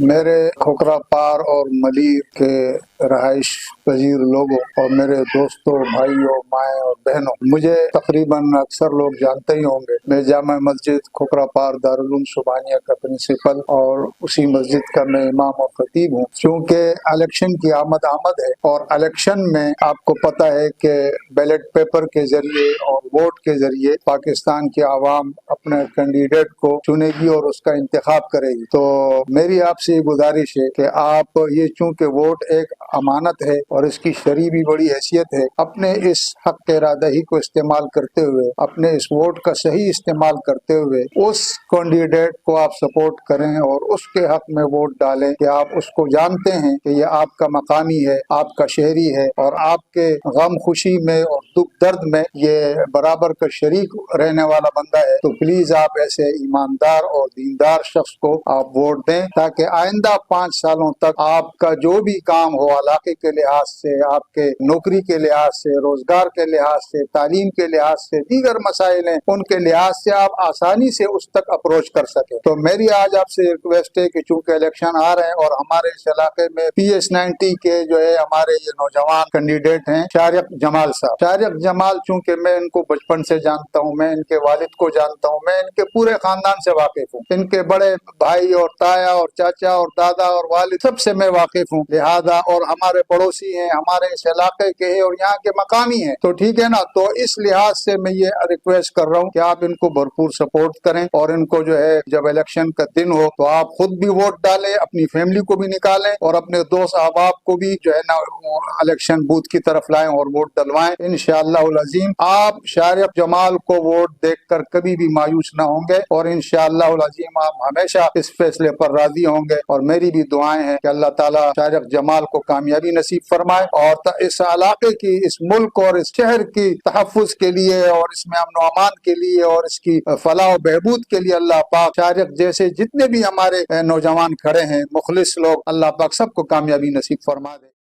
میرے کھوکھرا پار اور ملیر کے رہائش پذیر لوگوں اور میرے دوستوں، بھائیوں، مائیں اور بہنوں، مجھے تقریباً اکثر لوگ جانتے ہی ہوں گے۔ میں جامع مسجد کھوکھرا پار دارالعلوم سبحانیہ کا پرنسپل اور اسی مسجد کا میں امام اور خطیب ہوں۔ چونکہ الیکشن کی آمد ہے اور الیکشن میں آپ کو پتہ ہے کہ بیلٹ پیپر کے ذریعے اور ووٹ کے ذریعے پاکستان کی عوام اپنے کینڈیڈیٹ کو چنے گی اور اس کا انتخاب کرے گی۔ تو میری آپ سے یہ گزارش ہے کہ آپ یہ، چونکہ ووٹ ایک امانت ہے اور اس کی شرعی بھی بڑی حیثیت ہے، اپنے اس حق ارادہ کو استعمال کرتے ہوئے، اپنے اس ووٹ کا صحیح استعمال کرتے ہوئے اس کینڈیڈیٹ کو آپ سپورٹ کریں اور اس کے حق میں ووٹ ڈالیں کہ آپ اس کو جانتے ہیں کہ یہ آپ کا مقامی ہے، آپ کا شہری ہے اور آپ کے غم خوشی میں اور دکھ درد میں یہ برابر کا شریک رہنے والا بندہ ہے۔ تو پلیز آپ ایسے ایماندار اور دیندار شخص کو آپ ووٹ دیں تاکہ آئندہ 5 سالوں تک آپ کا جو بھی کام ہو، علاقے کے لحاظ سے، آپ کے نوکری کے لحاظ سے، روزگار کے لحاظ سے، تعلیم کے لحاظ سے، دیگر مسائل ہیں ان کے لحاظ سے آپ آسانی سے اس تک اپروچ کر سکیں۔ تو میری آج آپ سے ریکویسٹ ہے کہ چونکہ الیکشن آ رہے ہیں اور ہمارے اس علاقے میں PS-90 کے جو ہے ہمارے یہ نوجوان کینڈیڈیٹ ہیں شارق جمال صاحب، شارق جمال، چونکہ میں ان کو بچپن سے جانتا ہوں، میں ان کے والد کو جانتا ہوں، میں ان کے پورے خاندان سے واقف ہوں، ان کے بڑے بھائی اور تایا اور چاچا اور دادا اور والد سب سے میں واقف ہوں، لہذا اور ہمارے پڑوسی ہیں، ہمارے اس علاقے کے ہیں اور یہاں کے مقامی ہیں، تو ٹھیک ہے نا۔ تو اس لحاظ سے میں یہ ریکویسٹ کر رہا ہوں کہ آپ ان کو بھرپور سپورٹ کریں اور ان کو جو ہے جب الیکشن کا دن ہو تو آپ خود بھی ووٹ ڈالیں، اپنی فیملی کو بھی نکالیں اور اپنے دوست احباب کو بھی جو ہے نا الیکشن بوتھ کی طرف لائیں اور ووٹ ڈلوائیں۔ انشاءاللہ العظیم آپ شارق جمال کو ووٹ دیکھ کر کبھی بھی مایوس نہ ہوں گے اور انشاءاللہ العظیم آپ ہمیشہ اس فیصلے پر راضی ہوں گے، اور میری بھی دعائیں ہیں کہ اللہ تعالیٰ شارق جمال کو کامیابی نصیب فرمائے اور اس علاقے کی، اس ملک اور اس شہر کی تحفظ کے لیے اور اس میں امن و امان کے لیے اور اس کی فلاح و بہبود کے لیے اللہ پاک شارق جیسے جتنے بھی ہمارے نوجوان کھڑے ہیں، مخلص لوگ، اللہ پاک سب کو کامیابی نصیب فرما دے۔